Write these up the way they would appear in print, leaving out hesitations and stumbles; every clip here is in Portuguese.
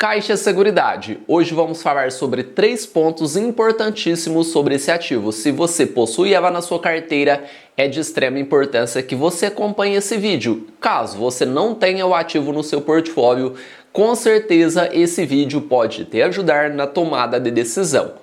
Caixa Seguridade. Hoje vamos falar sobre 3 pontos importantíssimos sobre esse ativo. Se você possui ela na sua carteira, é de extrema importância que você acompanhe esse vídeo. Caso você não tenha o ativo no seu portfólio, com certeza esse vídeo pode te ajudar na tomada de decisão.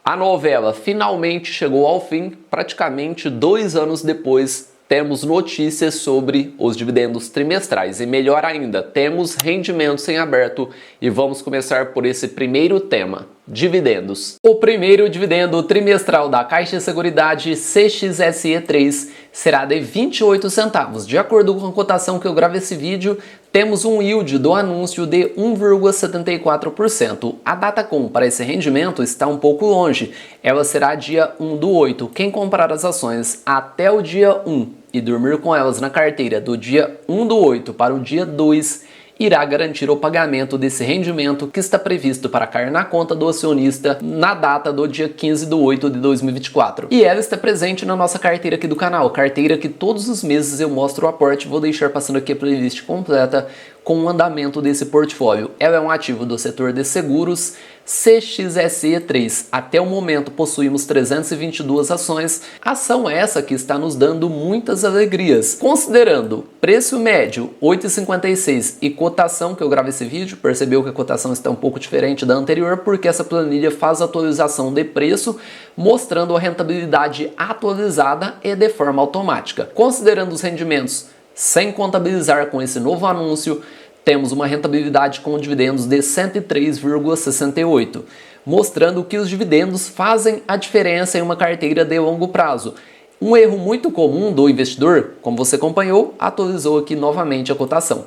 A novela finalmente chegou ao fim, praticamente 2 anos depois. Temos notícias sobre os dividendos trimestrais e, melhor ainda, temos rendimentos em aberto e vamos começar por esse primeiro tema, dividendos. O primeiro dividendo trimestral da Caixa Seguridade CXSE3 será de 28 centavos. De acordo com a cotação que eu gravo esse vídeo, temos um yield do anúncio de 1,74%. A data-com para esse rendimento está um pouco longe, ela será dia 1/8. Quem comprar as ações até o dia 1 e dormir com elas na carteira do dia 1/8 para o dia 2, irá garantir o pagamento desse rendimento que está previsto para cair na conta do acionista na data do dia 15/8 de 2024. E ela está presente na nossa carteira aqui do canal, carteira que todos os meses eu mostro o aporte. Vou deixar passando aqui a playlist completa com o andamento desse portfólio. Ela é um ativo do setor de seguros CXSE3. Até o momento possuímos 322 ações, ação essa que está nos dando muitas alegrias. Considerando preço médio 8,56 e cotação que eu gravo esse vídeo, percebeu que a cotação está um pouco diferente da anterior porque essa planilha faz atualização de preço, mostrando a rentabilidade atualizada e de forma automática. Considerando os rendimentos sem contabilizar com esse novo anúncio, temos uma rentabilidade com dividendos de 103,68, mostrando que os dividendos fazem a diferença em uma carteira de longo prazo. Um erro muito comum do investidor, como você acompanhou, atualizou aqui novamente a cotação.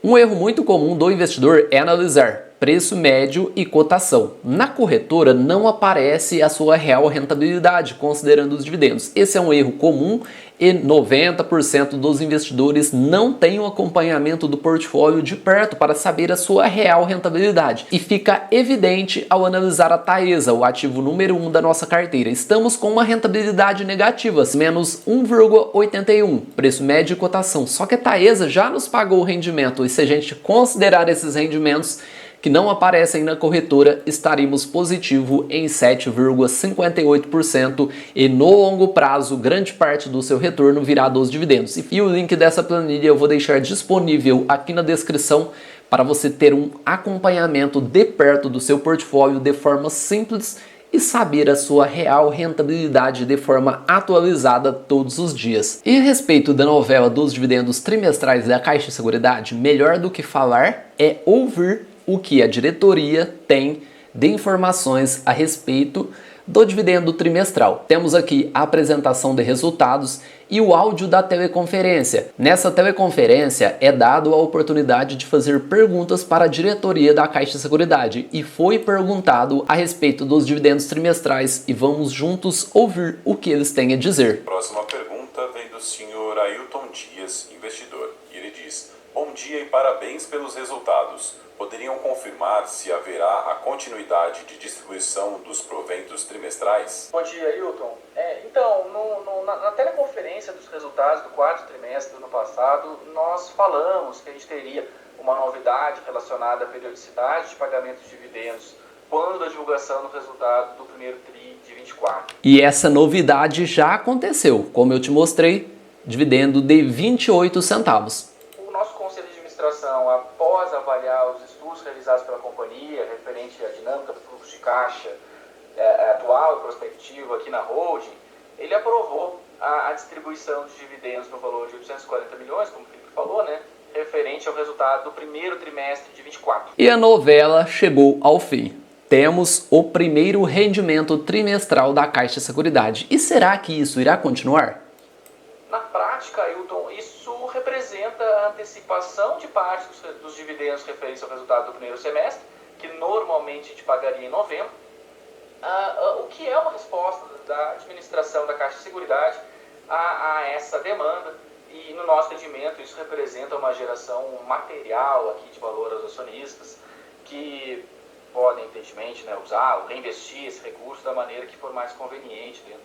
Um erro muito comum do investidor é analisar preço médio e cotação. Na corretora não aparece a sua real rentabilidade, considerando os dividendos. Esse é um erro comum e 90% dos investidores não têm o acompanhamento do portfólio de perto para saber a sua real rentabilidade. E fica evidente ao analisar a Taesa, o ativo número 1 da nossa carteira. Estamos com uma rentabilidade negativa, menos 1,81, preço médio e cotação. Só que a Taesa já nos pagou o rendimento e se a gente considerar esses rendimentos que não aparecem na corretora, estaremos positivo em 7,58% e no longo prazo, grande parte do seu retorno virá dos dividendos. E o link dessa planilha eu vou deixar disponível aqui na descrição para você ter um acompanhamento de perto do seu portfólio de forma simples e saber a sua real rentabilidade de forma atualizada todos os dias. E a respeito da novela dos dividendos trimestrais da Caixa Seguridade, melhor do que falar é ouvir o que a diretoria tem de informações a respeito do dividendo trimestral. Temos aqui a apresentação de resultados e o áudio da teleconferência. Nessa teleconferência é dado a oportunidade de fazer perguntas para a diretoria da Caixa Seguridade e foi perguntado a respeito dos dividendos trimestrais e vamos juntos ouvir o que eles têm a dizer. Próxima pergunta vem do senhor Ailton Dias, investidor, e ele diz: bom dia e parabéns pelos resultados. Poderiam confirmar se haverá a continuidade de distribuição dos proventos trimestrais? Bom dia, Ailton. Então, na teleconferência dos resultados do quarto trimestre do ano passado, nós falamos que a gente teria uma novidade relacionada à periodicidade de pagamento de dividendos quando da divulgação do resultado do primeiro TRI de 24. E essa novidade já aconteceu, como eu te mostrei, dividendo de 28 centavos. Após avaliar os estudos realizados pela companhia referente à dinâmica do fluxo de caixa atual e prospectiva aqui na holding, ele aprovou a distribuição de dividendos no valor de 840 milhões, como o Felipe falou, né, referente ao resultado do primeiro trimestre de 24. E a novela chegou ao fim. Temos o primeiro rendimento trimestral da Caixa Seguridade. E será que isso irá continuar? Na prática, Ailton, isso representa a antecipação de parte dos dividendos referentes ao resultado do primeiro semestre, que normalmente a gente pagaria em novembro, o que é uma resposta da administração da Caixa de Seguridade a essa demanda. E no nosso entendimento isso representa uma geração material aqui de valor aos acionistas, que podem, evidentemente, usar ou reinvestir esse recurso da maneira que for mais conveniente dentro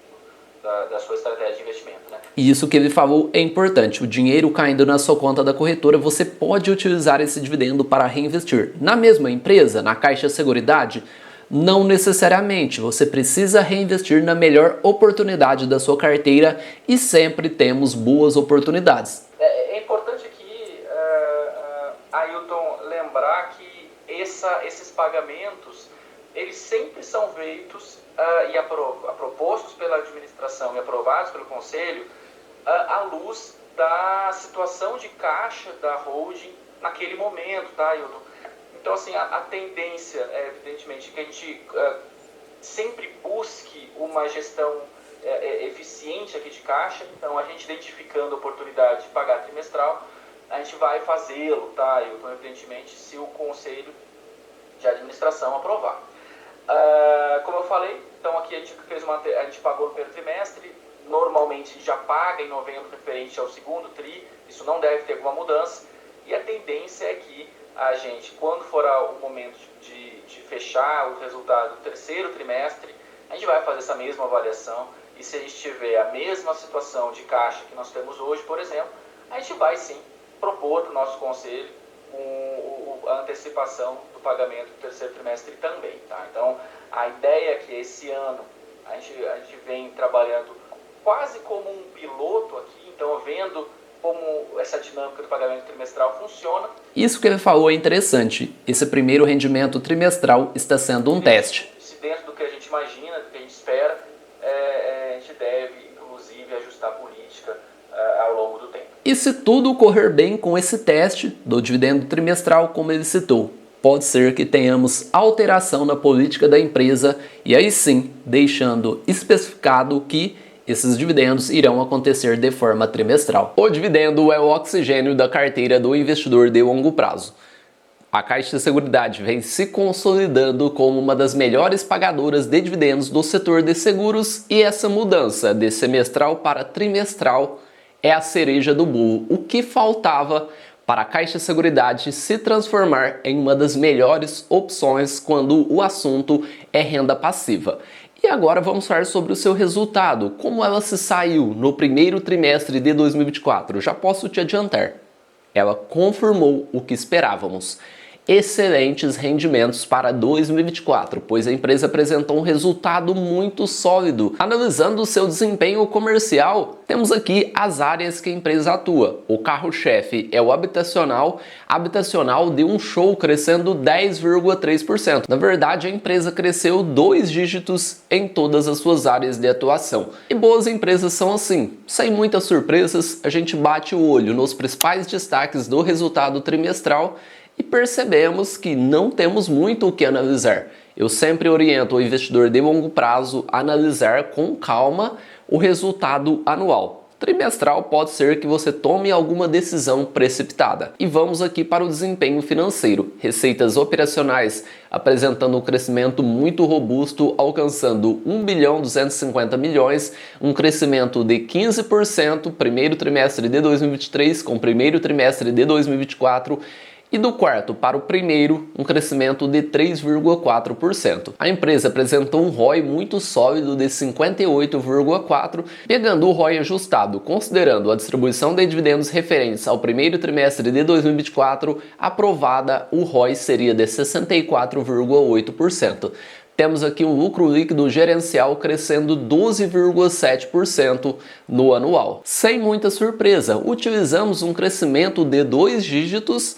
da sua estratégia de investimento, né? E isso que ele falou é importante. O dinheiro caindo na sua conta da corretora, você pode utilizar esse dividendo para reinvestir. Na mesma empresa, na Caixa Seguridade, não necessariamente. Você precisa reinvestir na melhor oportunidade da sua carteira e sempre temos boas oportunidades. É importante aqui, Ailton, lembrar que esses pagamentos, eles sempre são feitos e propostos pela administração e aprovados pelo conselho à luz da situação de caixa da holding naquele momento, tá, Ailton? Então, assim, a tendência é, evidentemente, que a gente sempre busque uma gestão eficiente aqui de caixa. Então, a gente identificando a oportunidade de pagar trimestral, a gente vai fazê-lo, tá? Então, evidentemente, se o conselho de administração aprovar. Como eu falei, então aqui a gente pagou no primeiro trimestre, normalmente já paga em novembro referente ao segundo tri, isso não deve ter alguma mudança, e a tendência é que a gente, quando for o momento de fechar o resultado do terceiro trimestre, a gente vai fazer essa mesma avaliação, e se a gente tiver a mesma situação de caixa que nós temos hoje, por exemplo, a gente vai sim propor para o nosso conselho a antecipação do pagamento do terceiro trimestre também, tá? Então, a ideia é que esse ano a gente vem trabalhando quase como um piloto aqui, então vendo como essa dinâmica do pagamento trimestral funciona. Isso que ele falou é interessante. Esse primeiro rendimento trimestral está sendo um teste. Se dentro do que a gente imagina, do que a gente espera, a gente deve, inclusive, ajustar a política ao longo do tempo. E se tudo correr bem com esse teste do dividendo trimestral, como ele citou, pode ser que tenhamos alteração na política da empresa e aí sim, deixando especificado que esses dividendos irão acontecer de forma trimestral. O dividendo é o oxigênio da carteira do investidor de longo prazo. A Caixa de Seguridade vem se consolidando como uma das melhores pagadoras de dividendos do setor de seguros e essa mudança de semestral para trimestral é a cereja do bolo, o que faltava para a Caixa de Seguridade se transformar em uma das melhores opções quando o assunto é renda passiva. E agora vamos falar sobre o seu resultado, como ela se saiu no primeiro trimestre de 2024. Já posso te adiantar, ela confirmou o que esperávamos. Excelentes rendimentos para 2024, pois a empresa apresentou um resultado muito sólido. Analisando o seu desempenho comercial, temos aqui as áreas que a empresa atua. O carro-chefe é o habitacional deu um show crescendo 10,3%. Na verdade, a empresa cresceu 2 dígitos em todas as suas áreas de atuação. E boas empresas são assim, sem muitas surpresas, a gente bate o olho nos principais destaques do resultado trimestral e percebemos que não temos muito o que analisar. Eu sempre oriento o investidor de longo prazo a analisar com calma o resultado anual. Trimestral pode ser que você tome alguma decisão precipitada. E vamos aqui para o desempenho financeiro. Receitas operacionais apresentando um crescimento muito robusto, alcançando 1.250 bilhões, um crescimento de 15%, primeiro trimestre de 2023 com primeiro trimestre de 2024, e do quarto para o primeiro, um crescimento de 3,4%. A empresa apresentou um ROI muito sólido de 58,4%, pegando o ROI ajustado, considerando a distribuição de dividendos referentes ao primeiro trimestre de 2024, aprovada, o ROI seria de 64,8%. Temos aqui um lucro líquido gerencial crescendo 12,7% no anual. Sem muita surpresa, utilizamos um crescimento de 2 dígitos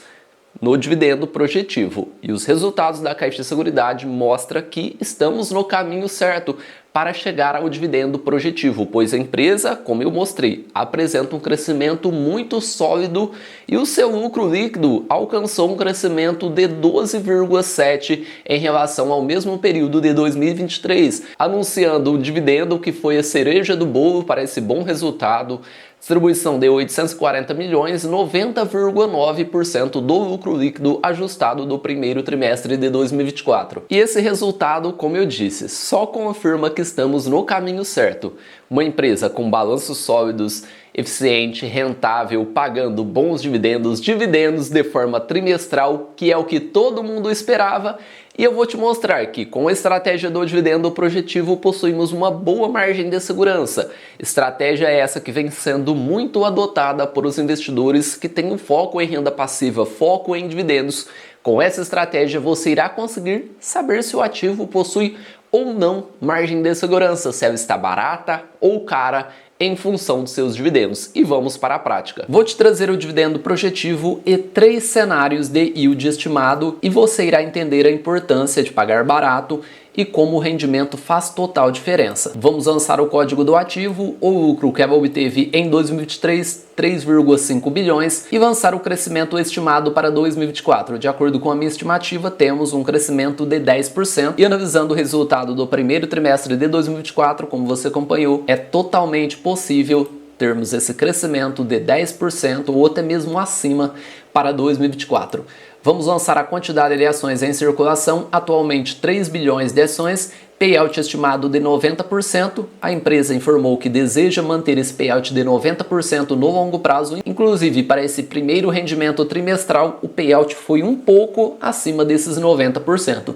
no dividendo projetivo. E os resultados da Caixa de Seguridade mostram que estamos no caminho certo para chegar ao dividendo projetivo, pois a empresa, como eu mostrei, apresenta um crescimento muito sólido e o seu lucro líquido alcançou um crescimento de 12,7% em relação ao mesmo período de 2023, anunciando o dividendo que foi a cereja do bolo para esse bom resultado. Distribuição de 840 milhões, 90,9% do lucro líquido ajustado do primeiro trimestre de 2024. E esse resultado, como eu disse, só confirma que estamos no caminho certo. Uma empresa com balanços sólidos eficiente, rentável, pagando bons dividendos, dividendos de forma trimestral, que é o que todo mundo esperava. E eu vou te mostrar que com a estratégia do dividendo projetivo possuímos uma boa margem de segurança. Estratégia essa que vem sendo muito adotada por os investidores que têm um foco em renda passiva, foco em dividendos. Com essa estratégia você irá conseguir saber se o ativo possui ou não margem de segurança, se ela está barata ou cara em função dos seus dividendos. E vamos para a prática. Vou te trazer o dividendo projetivo e 3 cenários de yield estimado e você irá entender a importância de pagar barato e como o rendimento faz total diferença. Vamos lançar o código do ativo, o lucro que ela obteve em 2023, 3,5 bilhões, e lançar o crescimento estimado para 2024. De acordo com a minha estimativa, temos um crescimento de 10%, e analisando o resultado do primeiro trimestre de 2024, como você acompanhou, é totalmente possível termos esse crescimento de 10% ou até mesmo acima para 2024. Vamos lançar a quantidade de ações em circulação, atualmente 3 bilhões de ações, payout estimado de 90%. A empresa informou que deseja manter esse payout de 90% no longo prazo, inclusive para esse primeiro rendimento trimestral, o payout foi um pouco acima desses 90%.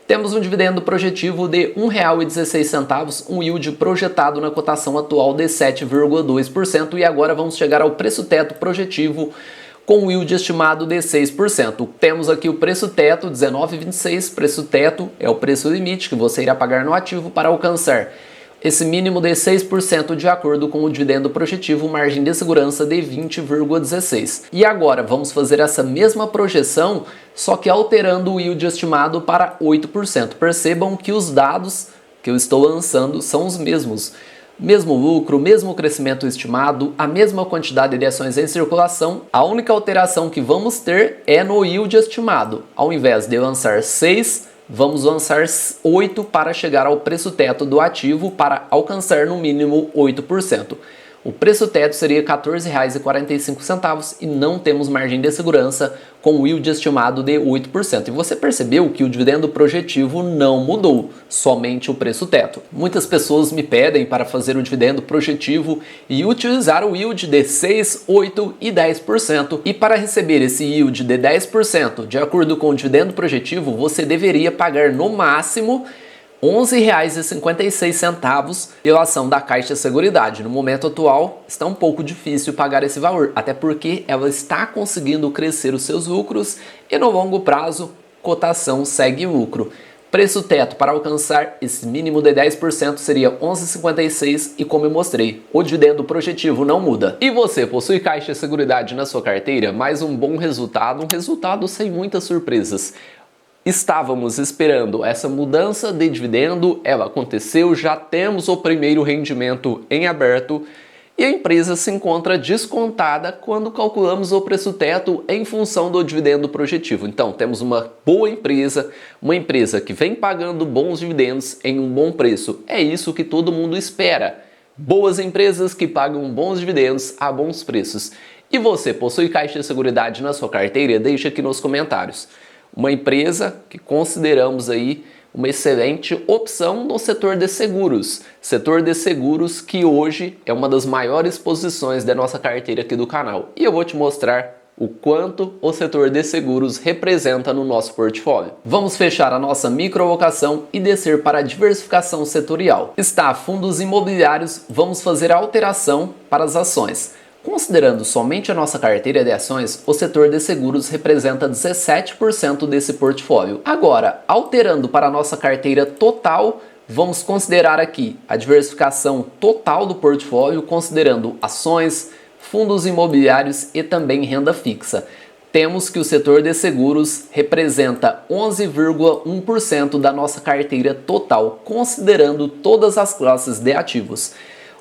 Temos um dividendo projetivo de R$ 1,16, um yield projetado na cotação atual de 7,2%, e agora vamos chegar ao preço teto projetivo com o yield estimado de 6%. Temos aqui o preço teto, 19,26, preço teto é o preço limite que você irá pagar no ativo para alcançar esse mínimo de 6% de acordo com o dividendo projetivo, margem de segurança de 20,16. E agora vamos fazer essa mesma projeção, só que alterando o yield estimado para 8%. Percebam que os dados que eu estou lançando são os mesmos. Mesmo lucro, mesmo crescimento estimado, a mesma quantidade de ações em circulação. A única alteração que vamos ter é no yield estimado. Ao invés de lançar 6, vamos lançar 8 para chegar ao preço teto do ativo para alcançar no mínimo 8%. O preço teto seria R$ 14,45 e não temos margem de segurança com o yield estimado de 8%. E você percebeu que o dividendo projetivo não mudou, somente o preço teto. Muitas pessoas me pedem para fazer o dividendo projetivo e utilizar o yield de 6, 8 e 10%. E para receber esse yield de 10%, de acordo com o dividendo projetivo, você deveria pagar no máximo R$ 11,56 pela ação da Caixa Seguridade. No momento atual, está um pouco difícil pagar esse valor, até porque ela está conseguindo crescer os seus lucros e no longo prazo, cotação segue lucro. Preço teto para alcançar esse mínimo de 10% seria R$ 11,56 e como eu mostrei, o dividendo projetivo não muda. E você possui Caixa Seguridade na sua carteira? Mais um bom resultado, um resultado sem muitas surpresas. Estávamos esperando essa mudança de dividendo, ela aconteceu, já temos o primeiro rendimento em aberto e a empresa se encontra descontada quando calculamos o preço teto em função do dividendo projetivo. Então temos uma boa empresa, uma empresa que vem pagando bons dividendos em um bom preço. É isso que todo mundo espera. Boas empresas que pagam bons dividendos a bons preços. E você possui Caixa Seguridade na sua carteira? Deixa aqui nos comentários. Uma empresa que consideramos aí uma excelente opção no setor de seguros. Setor de seguros que hoje é uma das maiores posições da nossa carteira aqui do canal. E eu vou te mostrar o quanto o setor de seguros representa no nosso portfólio. Vamos fechar a nossa microalocação e descer para a diversificação setorial. Está fundos imobiliários, vamos fazer a alteração para as ações. Considerando somente a nossa carteira de ações, o setor de seguros representa 17% desse portfólio. Agora, alterando para a nossa carteira total, vamos considerar aqui a diversificação total do portfólio, considerando ações, fundos imobiliários e também renda fixa. Temos que o setor de seguros representa 11,1% da nossa carteira total, considerando todas as classes de ativos.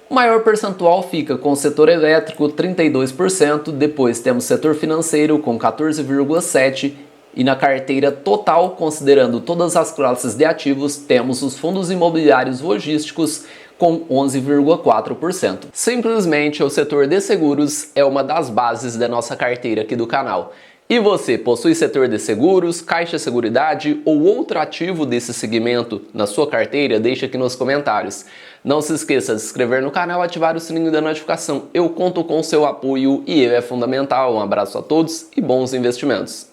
O maior percentual fica com o setor elétrico, 32%, depois temos o setor financeiro com 14,7% e na carteira total, considerando todas as classes de ativos, temos os fundos imobiliários logísticos com 11,4%. Simplesmente o setor de seguros é uma das bases da nossa carteira aqui do canal. E você, possui setor de seguros, Caixa Seguridade ou outro ativo desse segmento na sua carteira? Deixa aqui nos comentários. Não se esqueça de se inscrever no canal e ativar o sininho da notificação. Eu conto com o seu apoio e ele é fundamental. Um abraço a todos e bons investimentos!